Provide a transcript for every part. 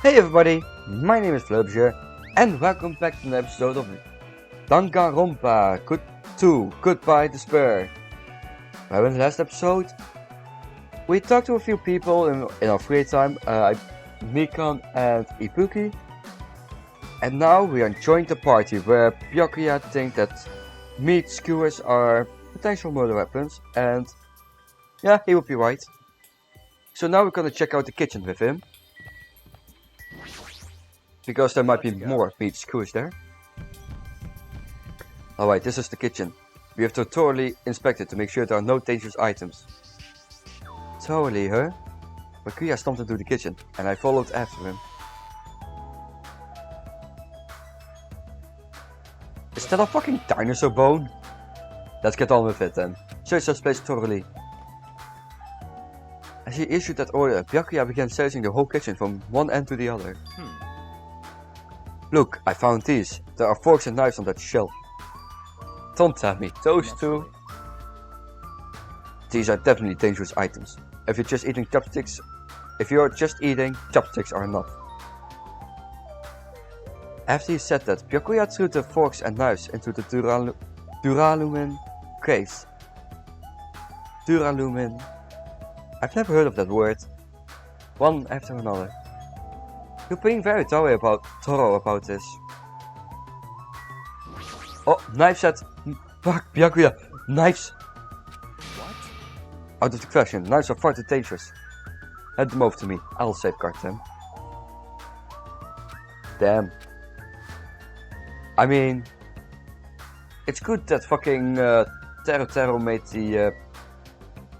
Hey everybody, my name is Flubsje and welcome back to an episode of Danganronpa 2, Goodbye Despair. Well, in the last episode, we talked to a few people in our free time, Mikan and Ibuki. And now we are joining the party where Byakuya thinks that meat skewers are potential murder weapons, and yeah, he would be right. So now we're gonna check out the kitchen with him, because there might be more meat skewers there. Alright, this is the kitchen. We have to thoroughly inspect it to make sure there are no dangerous items. Thoroughly, huh? Byakuya stomped into the kitchen, and I followed after him. Is that a fucking dinosaur bone? Let's get on with it then. Search this place thoroughly. As he issued that order, Byakuya began searching the whole kitchen from one end to the other. Look, I found these. There are forks and knives on that shelf. Don't tell me, those two? These are definitely dangerous items. If you're just eating, chopsticks are enough. After he said that, Byakuya threw the forks and knives into the duralumin case. Duralumin. I've never heard of that word. One after another. You're being very thorough about this. Oh, knife set. Fuck, Byakuya. Knives. What? Out of the question. Knives are far too dangerous. Hand them over to me. I'll safeguard them. Damn. I mean, it's good that fucking Teruteru made the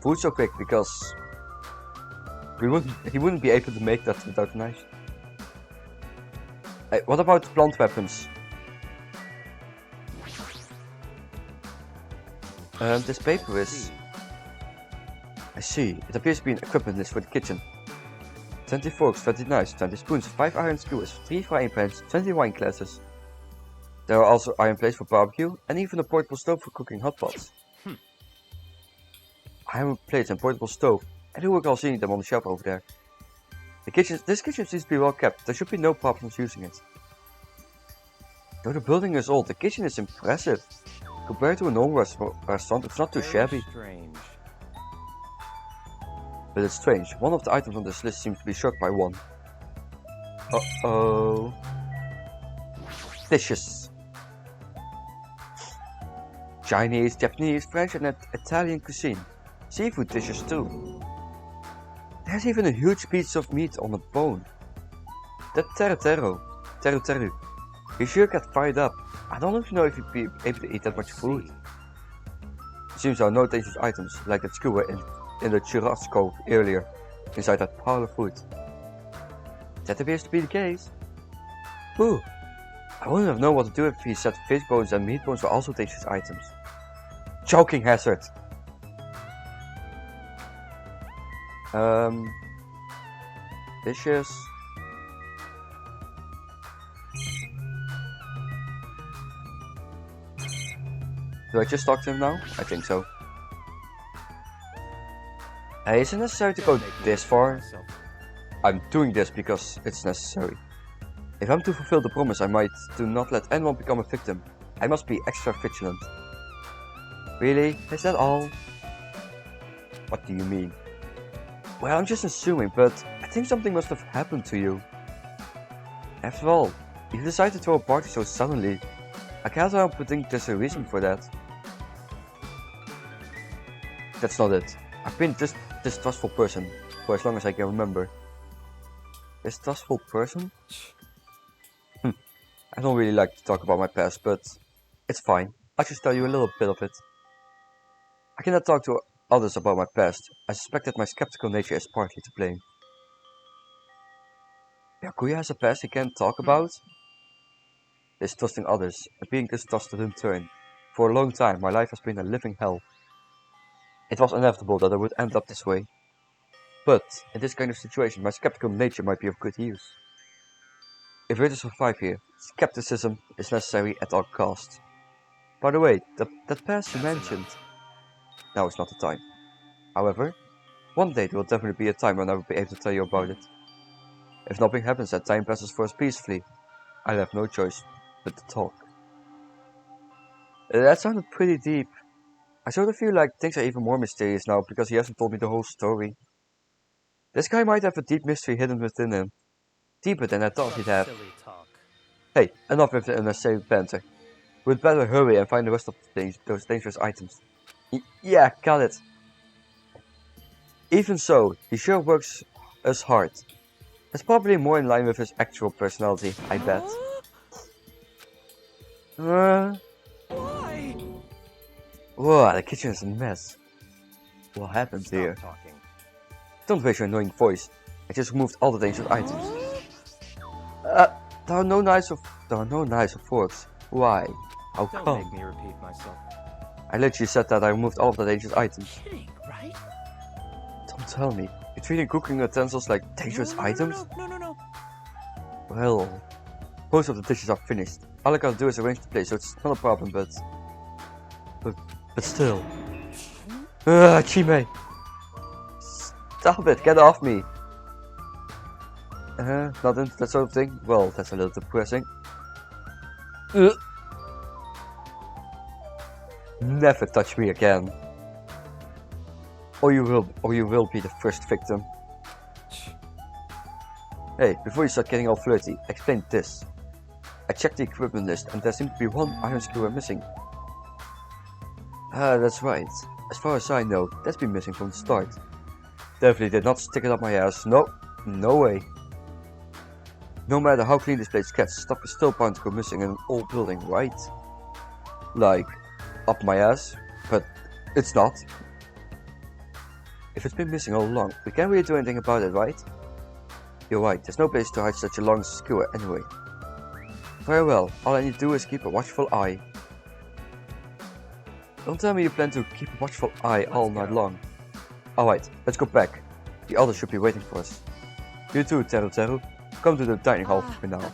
food so quick, because he wouldn't be able to make that without knives. Hey, what about plant weapons? This paper is... I see. It appears to be an equipment list for the kitchen. 20 forks, 20 knives, 20 spoons, 5 iron skewers, 3 frying pans, 20 wine glasses. There are also iron plates for barbecue, and even a portable stove for cooking hot pots. Iron plates and portable stove. I do recall seeing them on the shelf over there. This kitchen seems to be well kept. There should be no problems using it. Though the building is old, the kitchen is impressive. Compared to a normal restaurant, it's not too shabby. Strange. But it's strange. One of the items on this list seems to be short by one. Uh-oh. Dishes. Chinese, Japanese, French and Italian cuisine. Seafood dishes too. There's even a huge piece of meat on a bone. That Teruteru. He sure got fired up. I don't even know if he'd be able to eat that much food. It seems there are no dangerous items, like that skewer in the churrasco earlier, inside that pile of food. That appears to be the case. Ooh, I wouldn't have known what to do if he said fish bones and meat bones were also dangerous items. Choking hazard! Dishes. Do I just talk to him now? I think so. Hey, is it necessary to go this far? I'm doing this because it's necessary. If I'm to fulfill the promise, I might do not let anyone become a victim. I must be extra vigilant. Really? Is that all? What do you mean? Well, I'm just assuming, but I think something must have happened to you. After all, you decided to throw a party so suddenly. I can't help but think there's a reason for that. That's not it. I've been this distrustful person for as long as I can remember. Distrustful person? I don't really like to talk about my past, but it's fine. I'll just tell you a little bit of it. I cannot talk to others about my past. I suspect that my skeptical nature is partly to blame. Byakuya has a past he can't talk about? Distrusting others and being distrusted in turn. For a long time, my life has been a living hell. It was inevitable that I would end up this way. But, in this kind of situation, my skeptical nature might be of good use. If we're to survive here, skepticism is necessary at all costs. By the way, that past you mentioned, now is not the time. However, one day there will definitely be a time when I will be able to tell you about it. If nothing happens and time passes for us peacefully, I'll have no choice but to talk. That sounded pretty deep. I sort of feel like things are even more mysterious now because he hasn't told me the whole story. This guy might have a deep mystery hidden within him. Deeper than I thought he'd have. Hey, enough with the unnecessary banter. We'd better hurry and find the rest of those dangerous items. Yeah, got it. Even so, he sure works us hard. That's probably more in line with his actual personality, I bet. Why? Whoa, the kitchen is a mess. What happened here? Don't raise your annoying voice. I just removed all the dangerous items. There are no knives or forks. Why? How come? Don't make me repeat myself. I literally said that I removed all of the dangerous items. Kidding, right? Don't tell me. You're treating cooking utensils like dangerous items? No. Well, most of the dishes are finished. All I gotta do is arrange the place, so it's not a problem, but still. Chime! Stop it, get off me! Not into that sort of thing? Well, that's a little depressing. Never touch me again. Or you will be the first victim. Hey, before you start getting all flirty, explain this. I checked the equipment list and there seems to be one iron screw missing. That's right. As far as I know, that's been missing from the start. Definitely did not stick it up my ass. No, no way. No matter how clean this place gets, stuff is still bound to go missing in an old building, right? Like, up my ass, but it's not. If it's been missing all along, we can't really do anything about it, right? You're right, there's no place to hide such a long skewer anyway. Very well, all I need to do is keep a watchful eye. Don't tell me you plan to keep a watchful eye all night long. Alright, let's go back. The others should be waiting for us. You too, Teruteru. Come to the dining hall for now.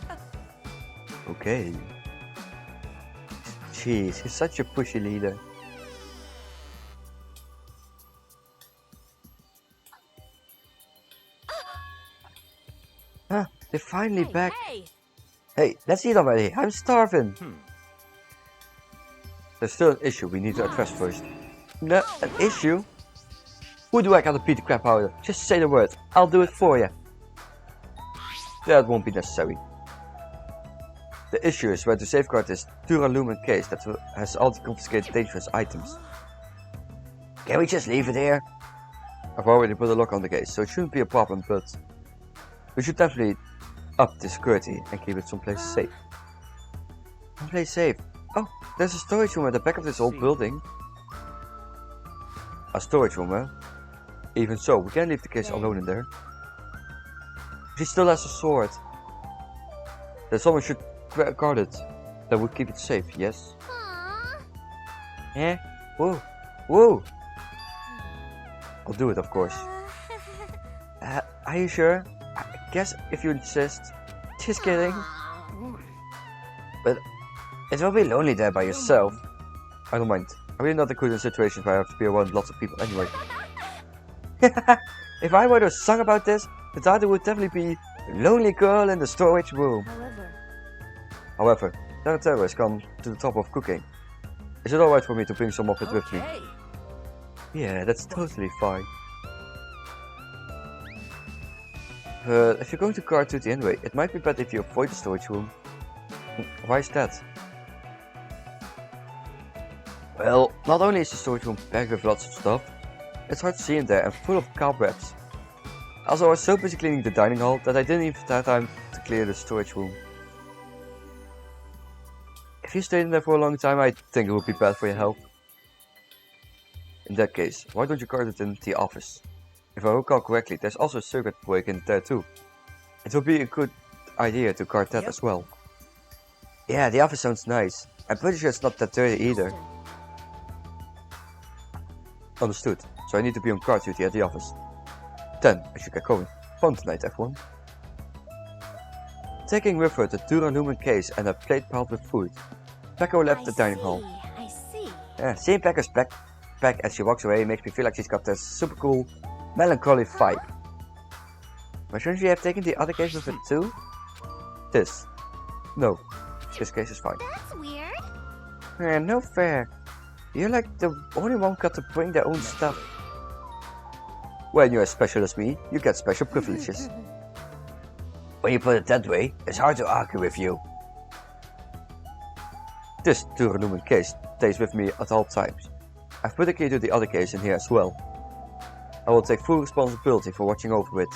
Okay. Jeez, he's such a pushy leader. They're finally back. Hey, let's eat already. I'm starving. There's still an issue we need to address first. No, an issue? Who do I gotta beat the crap out of? Just say the word. I'll do it for you. That won't be necessary. The issue is where to safeguard this Duralumin case that has all the confiscated dangerous items. Can we just leave it here? I've already put a lock on the case, so it shouldn't be a problem, but we should definitely up the security and keep it someplace safe. Someplace safe? Oh, there's a storage room at the back of this old building. A storage room, huh? Even so, we can't leave the case alone in there. She still has a sword. Then someone should guard it. That would keep it safe, yes? Yeah? Whoa. Whoa! I'll do it, of course. Are you sure? I guess if you insist. Just kidding. But it will be lonely there by yourself. I don't mind. I'm really not good in situations where I have to be around lots of people anyway. If I were to sing about this, the title would definitely be Lonely Girl in the Storage Room. However, Teruteru has come to the top of cooking. Is it alright for me to bring some of it with me? Yeah, that's totally fine. But if you're going to guard duty anyway, it might be better if you avoid the storage room. Why is that? Well, not only is the storage room packed with lots of stuff, it's hard to see in there and full of cobwebs. Also, I was so busy cleaning the dining hall that I didn't even have time to clear the storage room. If you stayed in there for a long time, I think it would be bad for your health. In that case, why don't you guard it in the office? If I recall correctly, there's also a circuit breaker in there too. It would be a good idea to guard that as well. Yeah, the office sounds nice. I'm pretty sure it's not that dirty either. Understood. So I need to be on guard duty at the office. Then I should get going. Fun tonight, everyone. Taking with her the Duralumin case and a plate piled with food, Becco left the dining hall. I see. Seeing Becco's back as she walks away makes me feel like she's got this super cool, melancholy vibe. But shouldn't you have taken the other case with it too? This. No. This case is fine. That's weird. No fair. You're like the only one got to bring their own stuff. When you're as special as me, you get special privileges. When you put it that way, it's hard to argue with you. This Teruteru case stays with me at all times. I've put a key to the other case in here as well. I will take full responsibility for watching over it.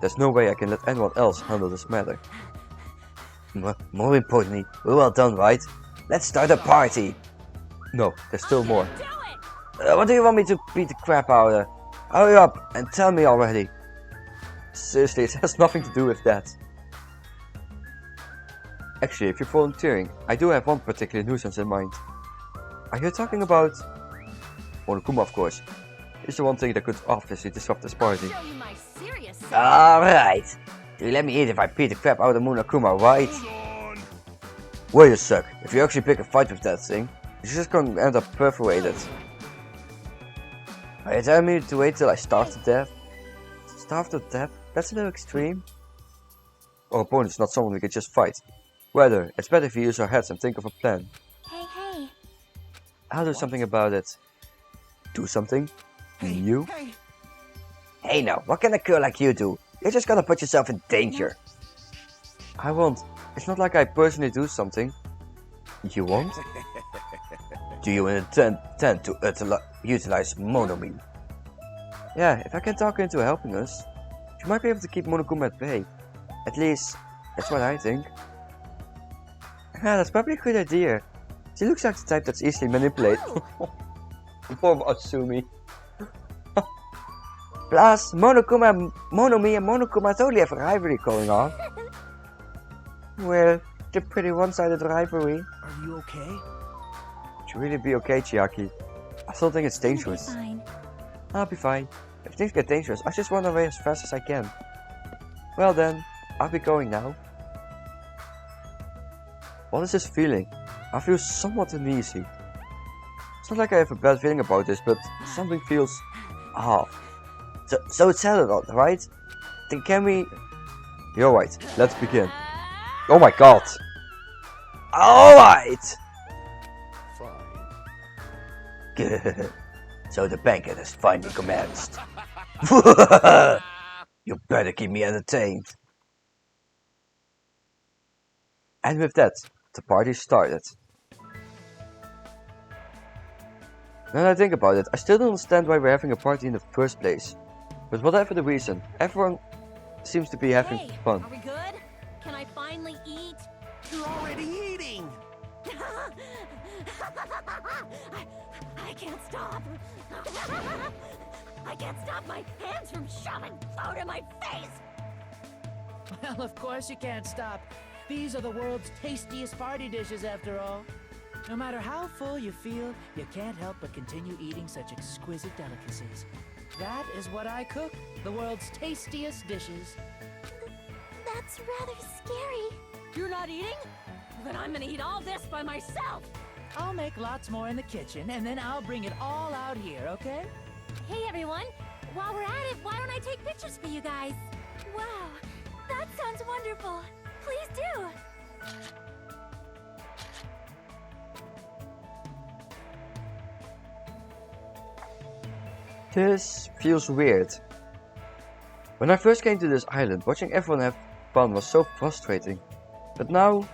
There's no way I can let anyone else handle this matter. More importantly, we're well done, right? Let's start a party! No, there's still more. What do you want me to beat the crap out of? Hurry up and tell me already. Seriously, it has nothing to do with that. Actually, if you're volunteering, I do have one particular nuisance in mind. Are you talking about... Monokuma, of course. He's the one thing that could obviously disrupt this party. Alright! Do you let me eat if I beat the crap out of Monokuma, right? Wait a sec, if you actually pick a fight with that thing, you're just gonna end up perforated. Are you telling me to wait till I starve to death? Starve to death? That's a little extreme. Our opponent's not someone we can just fight. Rather, it's better if you use our heads and think of a plan. Hey. I'll do something about it. Do something? You? Hey now, what can a girl like you do? You're just gonna put yourself in danger. I won't. It's not like I personally do something. You won't? Do you intend to utilize Monomi? Yeah, if I can talk her into helping us, she might be able to keep Monokuma at bay. At least, that's what I think. Yeah, that's probably a good idea. She looks like the type that's easily manipulated. Poor Atsumi. Plus, Monomi and Monokuma totally have a rivalry going on. Well, it's a pretty one-sided rivalry. Are you okay? Should really be okay, Chiaki. I still think it's dangerous. I'll be fine. If things get dangerous, I just run away as fast as I can. Well then, I'll be going now. What is this feeling? I feel somewhat uneasy. It's not like I have a bad feeling about this, but something feels off. So it's settled, right? Then can we... You're right, let's begin. Oh my god! Alright! Fine. Good. So the banquet has finally commenced. You better keep me entertained. And with that, the party started. Now that I think about it, I still don't understand why we're having a party in the first place. But whatever the reason, everyone seems to be having fun. Are we good? Can I finally eat? You're already eating! I can't stop. I can't stop my hands from shoving food in my face. Well, of course you can't stop. These are the world's tastiest party dishes, after all. No matter how full you feel, you can't help but continue eating such exquisite delicacies. That is what I cook, the world's tastiest dishes. That's rather scary. You're not eating? Then I'm gonna eat all this by myself. I'll make lots more in the kitchen, and then I'll bring it all out here, okay? Hey everyone, while we're at it, why don't I take pictures for you guys? Wow, that sounds wonderful. Please do. This feels weird. When I first came to this island, watching everyone have fun was so frustrating. But now,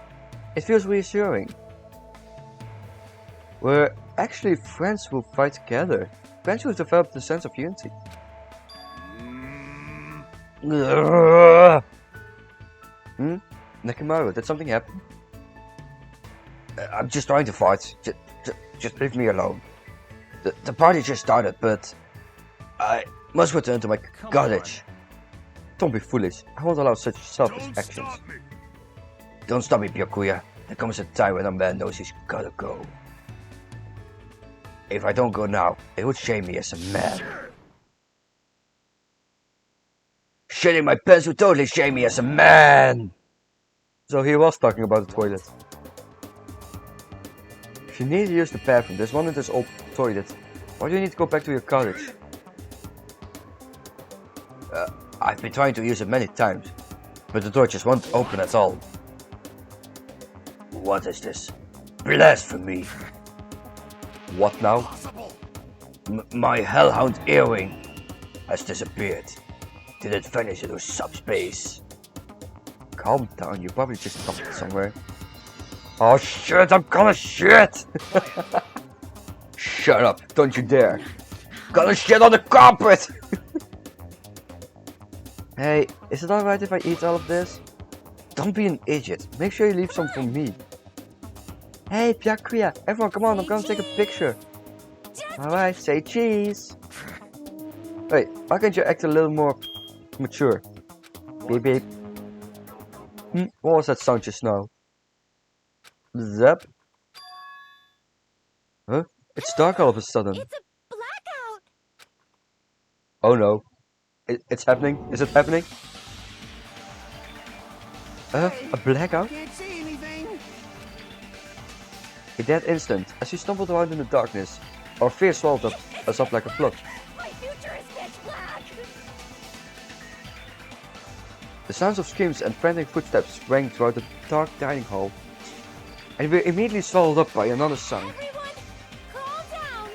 it feels reassuring. We're actually friends who fight together. Friends who developed a sense of unity. Nekimaru, did something happen? I'm just trying to fight. Just leave me alone. The party just started, but I must return to my cottage. Don't be foolish. I won't allow such selfish actions. Don't stop me, Byakuya. There comes a time when a man knows he's gotta go. If I don't go now, it would shame me as a man. Shitting my pants would totally shame me as a man! So he was talking about the toilet. If you need to use the bathroom, there's one in this old toilet. Why do you need to go back to your cottage? I've been trying to use it many times, but the door just won't open at all. What is this? Blasphemy! What now? My hellhound earring has disappeared. Did it vanish into subspace? Calm down, you probably just stopped it somewhere. Oh shit, I'm gonna shit! Shut up, don't you dare! Gonna shit on the carpet! Hey, is it alright if I eat all of this? Don't be an idiot, make sure you leave some for me. Hey Byakuya, everyone come on, I'm gonna take a picture. Alright, say cheese. Wait, why can't you act a little more mature? Beep beep. What was that sound just now? Zap? Huh? It's dark all of a sudden. It's a blackout! Oh no. It's happening? Is it happening? A blackout? Can't see anything. In that instant, as we stumbled around in the darkness, our fear swallowed us up like a flood. My future is pitch black! The sounds of screams and frantic footsteps rang throughout the dark dining hall, and we were immediately swallowed up by another sound. Everyone, calm down!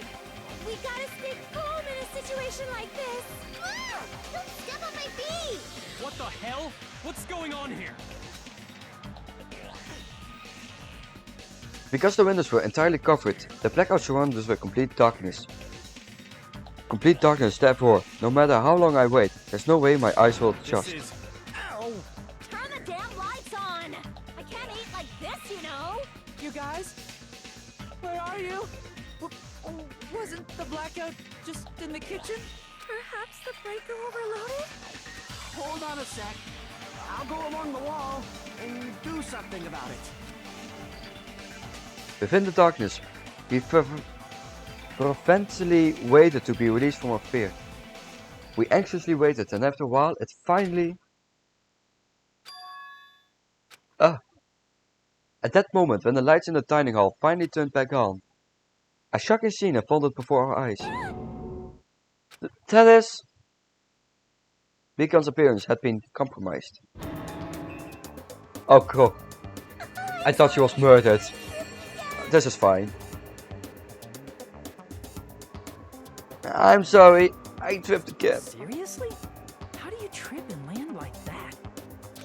We gotta stay calm in a situation like this! Ah! Don't step on my feet! What the hell? What's going on here? Because the windows were entirely covered, the blackout surrounded us with complete darkness. Complete darkness, therefore, no matter how long I wait, there's no way my eyes will adjust. This is... Ow! Turn the damn lights on! I can't eat like this, you know! You guys? Where are you? Wasn't the blackout just in the kitchen? Perhaps the breaker overloaded? Hold on a sec. I'll go along the wall and do something about it. Within the darkness, we fervently waited to be released from our fear. We anxiously waited, and after a while, it finally... At that moment, when the lights in the dining hall finally turned back on, a shocking scene unfolded before our eyes. That is... Beacon's appearance had been compromised. Oh god. I thought she was murdered. This is fine. I'm sorry. I tripped again. Seriously? How do you trip and land like that?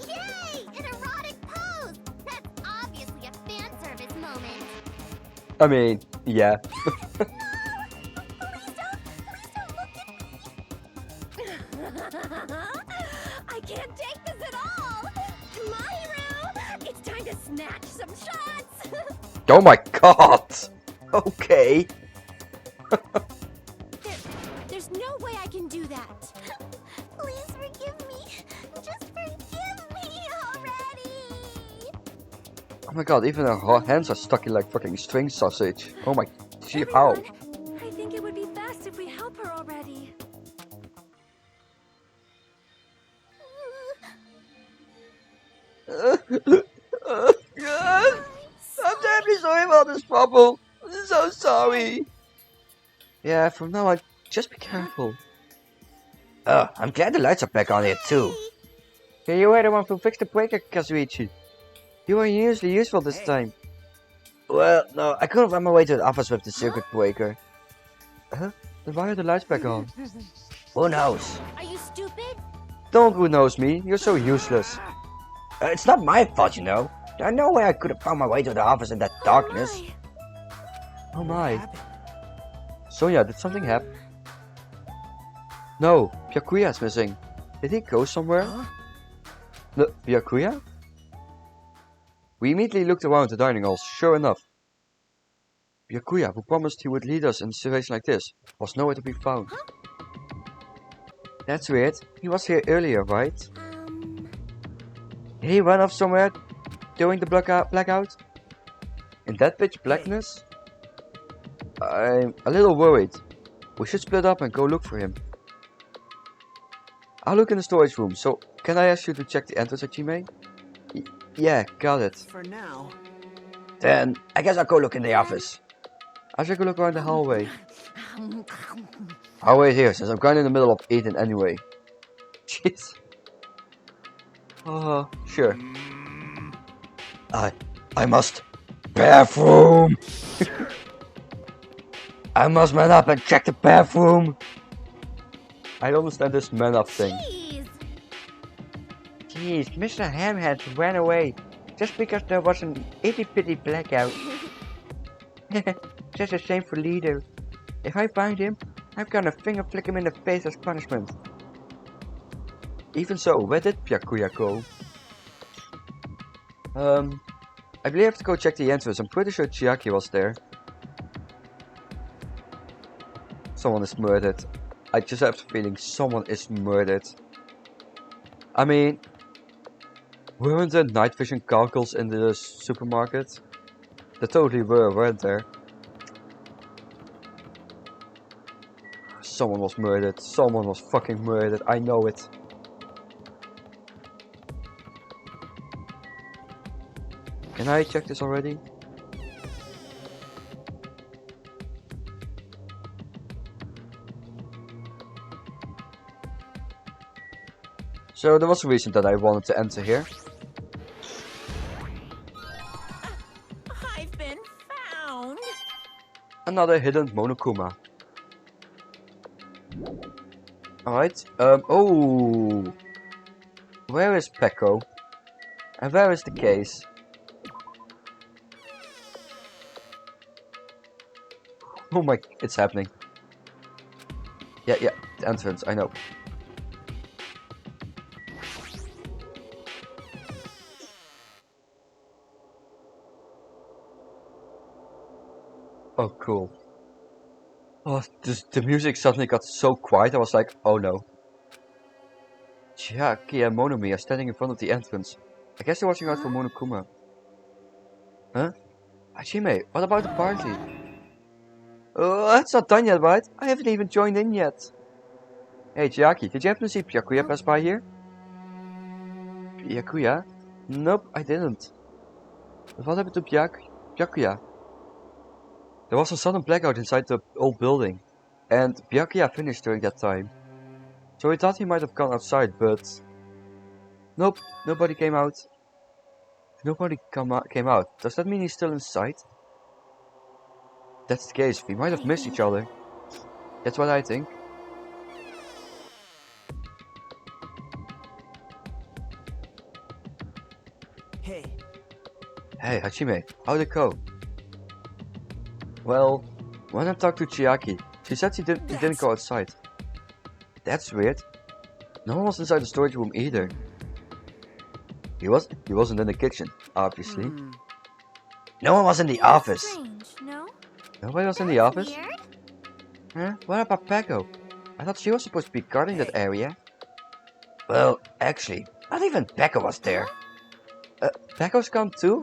Yay! An erotic pose! That's obviously a fan service moment. I mean, yeah. Please don't look at me! I can't take this at all! My hero! It's time to snatch some shots! Oh my god! Okay. There's no way I can do that. Please forgive me. Just forgive me already. Oh my god, even her hands are stuck in like fucking string sausage. Oh my gee, how? Everyone, I think it would be best if we help her already. I'm terribly sorry about this trouble. I'm so sorry. Yeah, from now on, just be careful. Oh, I'm glad the lights are back on here too. Yeah, you were the one who fixed the breaker, Kazuichi. You were unusually useful this time. Well, no, I couldn't find my way to the office with the circuit breaker. Huh? Then why are the lights back on? Who knows? Are you stupid? Don't who knows me, you're so useless. It's not my fault, you know. There's no way I could have found my way to the office in that darkness. Oh my. Sonia, did something happen? No, Byakuya is missing. Did he go somewhere? No, Byakuya? We immediately looked around the dining hall. Sure enough, Byakuya, who promised he would lead us in a situation like this, was nowhere to be found. That's weird. He was here earlier, right? Did he run off somewhere during the blackout? In that pitch blackness? I'm a little worried. We should split up and go look for him. I'll look in the storage room, so can I ask you to check the entrance at Jime? Yeah, got it. For now. Then, I guess I'll go look in the office. I'll take a look around the hallway. I'll wait here, since I'm kinda in the middle of eating anyway. Jeez. Sure. I must. Bathroom! I must man up and check the bathroom! I don't understand this man up thing. Jeez, Mr. Hamhead ran away just because there was an itty-bitty blackout. Just a shame for Leader. If I find him, I'm gonna finger flick him in the face as punishment. Even so, where did Byakuya go? I believe I have to go check the entrance. I'm pretty sure Chiaki was there. Someone is murdered. I just have the feeling someone is murdered. I mean, weren't there night vision goggles in the supermarket? There totally were, weren't there? Someone was murdered. Someone was fucking murdered. I know it. Can I check this already? So there was a reason that I wanted to enter here. I've been found. Another hidden Monokuma. Alright, oh! Where is Peko? And where is the case? Oh my, it's happening. Yeah, the entrance, I know. Oh, cool. Oh, the music suddenly got so quiet, I was like, oh no. Chiaki and Monomi are standing in front of the entrance. I guess they're watching out for Monokuma. Huh? Hajime, what about the party? Oh, it's not done yet, right? I haven't even joined in yet. Hey Chiaki, did you happen to see Byakuya pass by here? Byakuya? Nope, I didn't. But what happened to Byakuya? There was a sudden blackout inside the old building, and Byakuya finished during that time. So we thought he might have gone outside, but... Nope, nobody came out. If nobody came out, does that mean he's still inside? If that's the case, we might have missed each other. That's what I think. Hey. Hey, Hajime, how'd it go? Well, when I talked to Chiaki, she said he didn't go outside. That's weird. No one was inside the storage room either. He wasn't in the kitchen, obviously. No one was in the office. Strange, no? Nobody was in the office? Weird? Huh? What about Peko? I thought she was supposed to be guarding that area. Well, actually, not even Peko was there. Peko's gone too?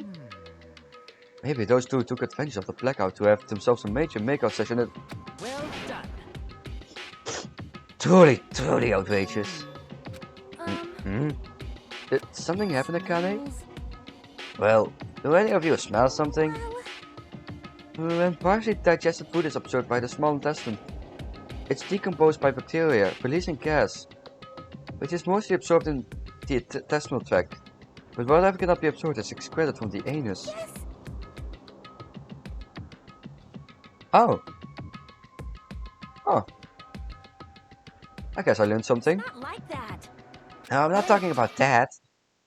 Maybe those two took advantage of the blackout to have themselves a major makeout session at... Well done. Truly outrageous. Did something happen, Akane? Well, do any of you smell something? When partially digested food is absorbed by the small intestine, it's decomposed by bacteria, releasing gas, which is mostly absorbed in the intestinal tract. But whatever cannot be absorbed is excreted from the anus. Yes. Oh. I guess I learned something. Not like that. No, I'm not talking about that.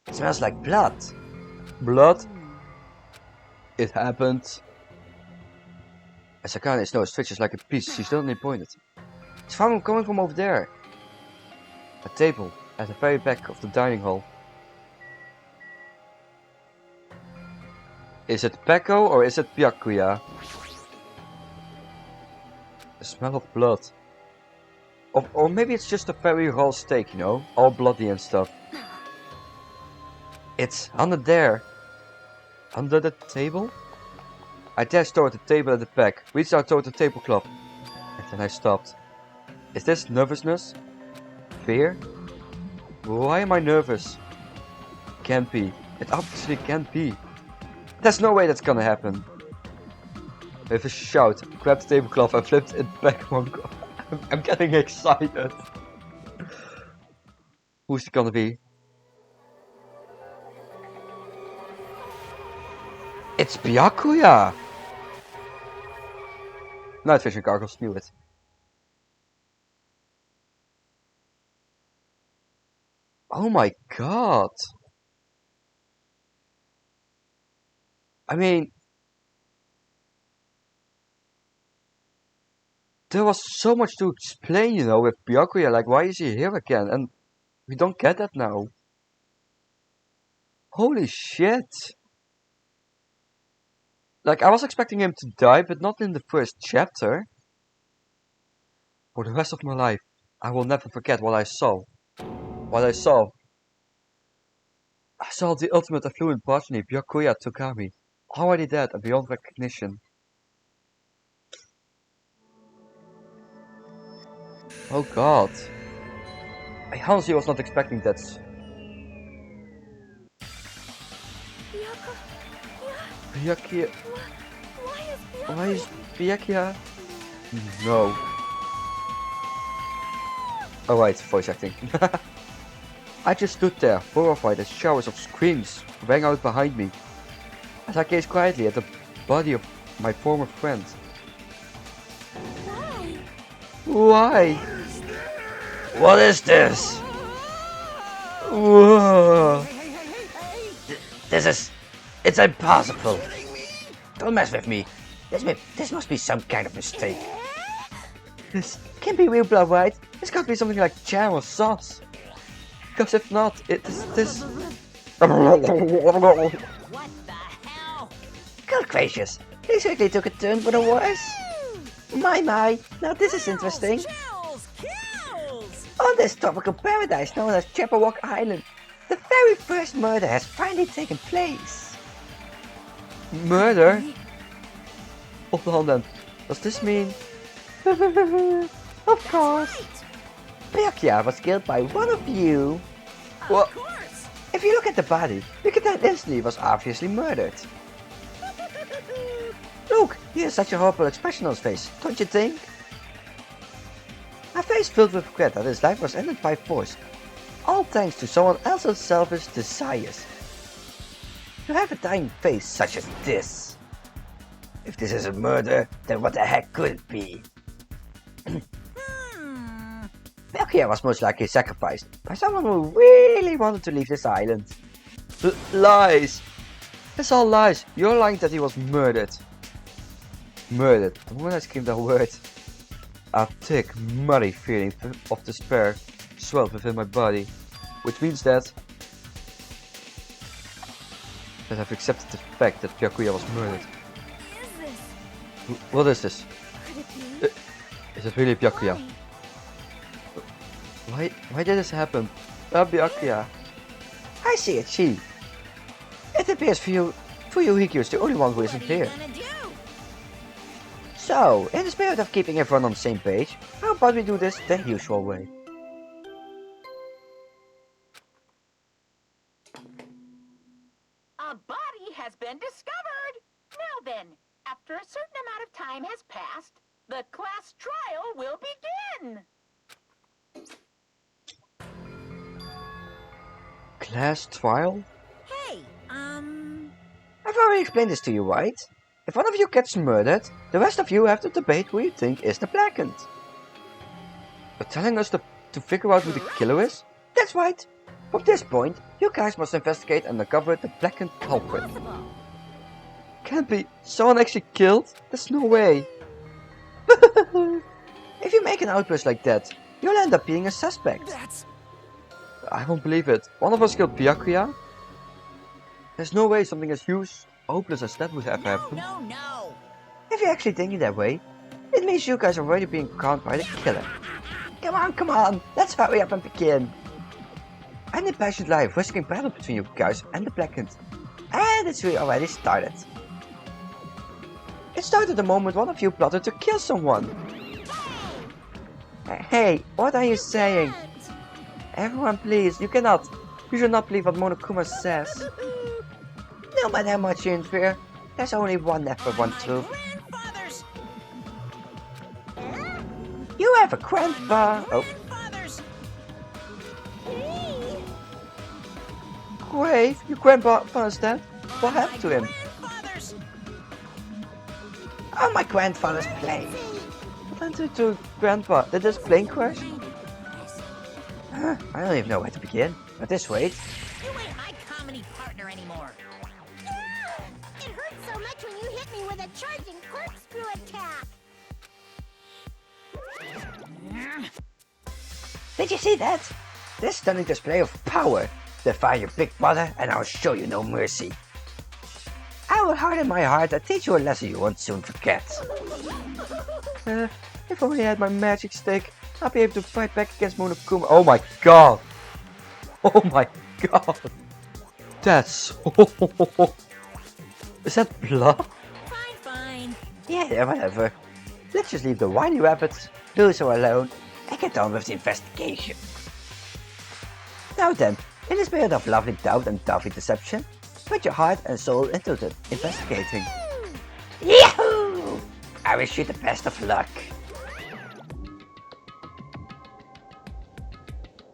It smells like blood. Blood? It happened. As Akane's nose twitches like a piece, she suddenly pointed. It's coming from over there. A table at the very back of the dining hall. Is it Peko or is it Byakuya? The smell of blood. Or maybe it's just a very raw steak, you know? All bloody and stuff. It's under there. Under the table? I dashed toward the table at the back, reached out toward the tablecloth, and then I stopped. Is this nervousness? Fear? Why am I nervous? Can't be. It obviously can't be. There's no way that's gonna happen. With a shout, I grabbed the tablecloth and flipped it back one. I'm getting excited. Who's it gonna be? It's Byakuya! Night vision goggles, knew it. Oh my god! I mean, there was so much to explain, you know, with Byakuya, like why is he here again? And we don't get that now. Holy shit! Like, I was expecting him to die, but not in the first chapter. For the rest of my life, I will never forget what I saw. What I saw. I saw the ultimate affluent progeny, Byakuya Togami, already dead and beyond recognition. Oh god. I honestly was not expecting that. Byakuya. Why is Byakuya? No. Alright, voice acting. I just stood there, horrified as showers of screams rang out behind me, as I gazed quietly at the body of my former friend. Why? What is this? Whoa. It's impossible. Don't mess with me. This must be some kind of mistake. This can't be real blood, right? It's got to be something like jam or sauce. Because if not, this. What the hell? Good gracious, he certainly took a turn for the worse. My, now this is interesting. Kills! On this tropical paradise known as Chippewa Island, the very first murder has finally taken place. Murder? Hold on then. Does this mean? Of course. Byakuya was killed by one of you. What? Of course! If you look at the body, you can tell instantly he was obviously murdered. Look, he has such a horrible expression on his face, don't you think? A face filled with regret that his life was ended by force, all thanks to someone else's selfish desires. To have a dying face such as this. If this is a murder, then what the heck could it be? Byakuya was most likely sacrificed by someone who really wanted to leave this island. Lies! It's all lies. You're lying that he was murdered. Murdered. The moment I screamed that word, a thick, muddy feeling of despair swelled within my body, which means that I've accepted the fact that Byakuya was murdered. What is this? Could it be? Is it really Byakuya? Why did this happen? Byakuya. I see it, she. It appears Fuyuhiko is the only one who isn't here. Gonna do? So, in the spirit of keeping everyone on the same page, how about we do this the usual way? A body has been discovered! Now then, after a certain amount of time has passed, the class trial will begin! Class trial? Hey, I've already explained this to you, right? If one of you gets murdered, the rest of you have to debate who you think is the blackened. You're telling us to figure out who the killer is? That's right. From this point, you guys must investigate and uncover the blackened culprit. possible. Can't be. Someone actually killed? There's no way. If you make an outburst like that, you'll end up being a suspect. I won't believe it. One of us killed Byakuya? There's no way something as huge, hopeless as that would ever happen. No. If you're actually thinking that way, it means you guys are already being caught by the killer. Come on, let's hurry up and begin. I'm the passionate life risking battle between you guys and the blackened. And it's really already started. It started the moment one of you plotted to kill someone. Hey, what are you saying? Everyone please, you should not believe what Monokuma says. No matter how much you interfere, there's only one never one truth. Grandfathers! You have a grandpa. Oh, Grandfathers! Please! brave. Your grandfather's dead. What happened to him? Oh, my grandfather's plane. What happened to Grandpa? Did this plane crash? I don't even know where to begin. At this rate. You ain't my comedy partner anymore. Yeah! It hurt so much when you hit me with a charging corkscrew attack. Did you see that? This stunning display of power. Defy your big brother and I'll show you no mercy. I will harden my heart and teach you a lesson you won't soon forget. If only I had my magic stick, I'd be able to fight back against Monokuma. Oh my god! Oh my god! That's... Is that blood? Fine. Yeah, whatever. Let's just leave the whiny rabbits, do so alone, and get on with the investigation. Now then, in the spirit of lovely doubt and doubtful deception, put your heart and soul into the investigating. Yahoo! I wish you the best of luck.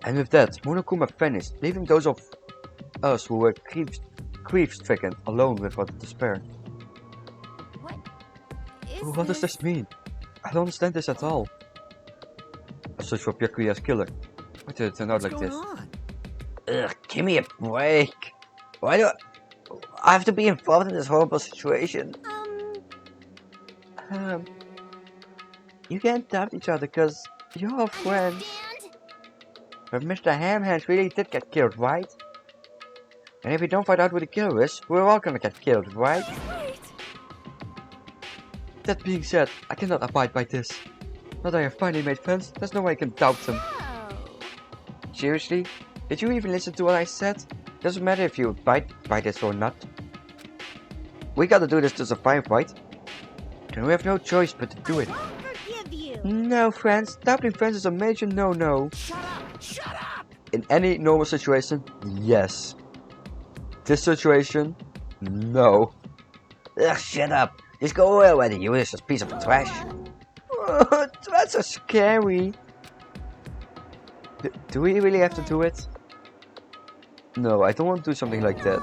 And with that, Monokuma vanished, leaving those of us who were grief-stricken alone with our despair. What does this mean? I don't understand this at all. A search for Byakuya's killer. Why did it turn out like this? Ugh, give me a break. Why do I have to be involved in this horrible situation? You can't doubt each other because you're all friends. But Mr. Hamhands really did get killed, right? And if we don't find out who the killer is, we're all gonna get killed, right? That being said, I cannot abide by this. Now that I have finally made friends, there's no way I can doubt them. Seriously? Did you even listen to what I said? Doesn't matter if you abide by this or not. We gotta do this to survive, right? Then we have no choice but to do it. No, friends. Doubting friends is a major no-no. Shut up! In any normal situation, yes. This situation, no. Ugh, shut up. Just go away already, you useless piece of trash. That's so scary. Do we really have to do it? No, I don't want to do something like that.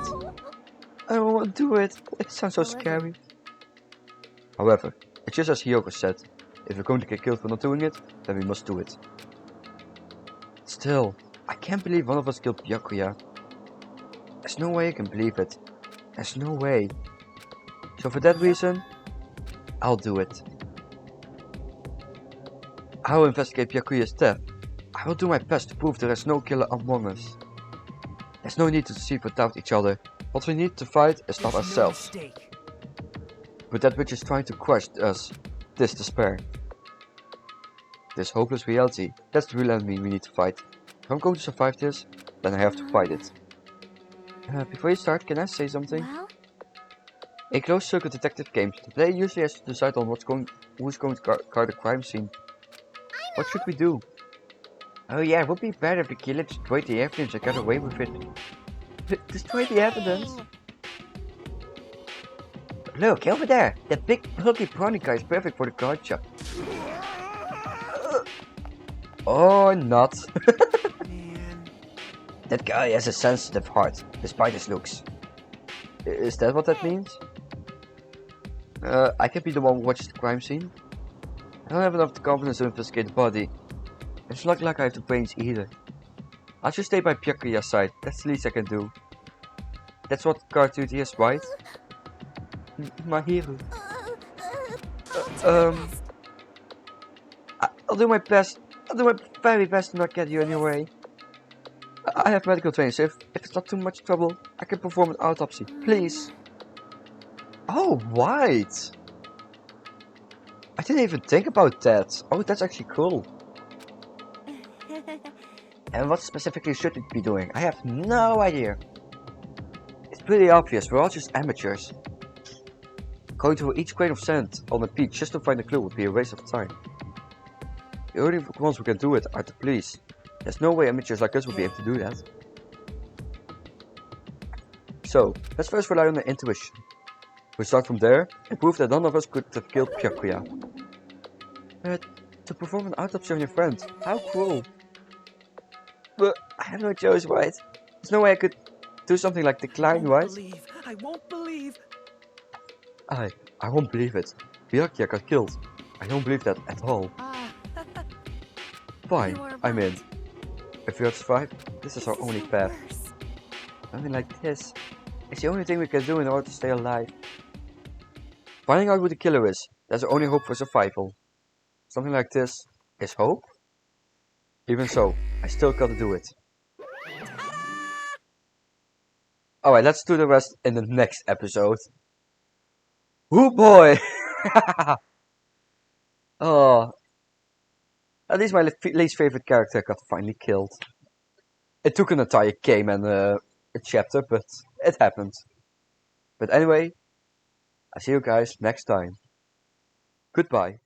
I don't want to do it. It sounds so scary. However, it's just as Hyoko said. If we're going to get killed for not doing it, then we must do it. Still, I can't believe one of us killed Byakuya. There's no way I can believe it. There's no way. So for that reason, I'll do it. I will investigate Byakuya's death. I will do my best to prove there is no killer among us. There's no need to deceive or doubt each other. What we need to fight is not ourselves, but that which is trying to crush us, this despair. This hopeless reality, that's the real enemy we need to fight. If I'm going to survive this, then I have to fight it. Before you start, can I say something? Well? In closed circuit detective games, the player usually has to decide on who's going to guard the crime scene. What should we do? Oh yeah, it would be better if the killer destroyed the evidence and got away with it. Destroy the evidence? Look, over there! That big bulky brownie guy is perfect for the guard job. Or not. That guy has a sensitive heart, despite his looks. Is that what that means? I can be the one who watches the crime scene. I don't have enough confidence to investigate the body. It's not like I have the brains either. I'll just stay by Byakuya's side, that's the least I can do. That's what guard duty is, right? My hero. I'll do my best. I'll do my very best to not get you anyway. I have medical training, so if it's not too much trouble, I can perform an autopsy. Please. Oh, right. I didn't even think about that. Oh, that's actually cool. And what specifically should it be doing? I have no idea. It's pretty obvious, we're all just amateurs. Going through each grain of sand on a beach just to find a clue would be a waste of time. The only ones who can do it are the police. There's no way amateurs like us would be able to do that. So, let's first rely on the intuition. We start from there and prove that none of us could have killed Byakuya. But to perform an autopsy on your friend, how cruel. But I have no choice, right? There's no way I could... do something like decline, right? I won't believe. I won't believe it. Byakuya got killed. I don't believe that at all. Fine, You are I'm in. right. If we have survived, this is our only the path. worst. Something like this. It's the only thing we can do in order to stay alive. Finding out who the killer is, that's the only hope for survival. Something like this is hope? Even so, I still gotta do it. Alright, let's do the rest in the next episode. Oh boy! Oh, at least my least favorite character got finally killed. It took an entire game and a chapter, but it happened. But anyway, I see you guys next time. Goodbye.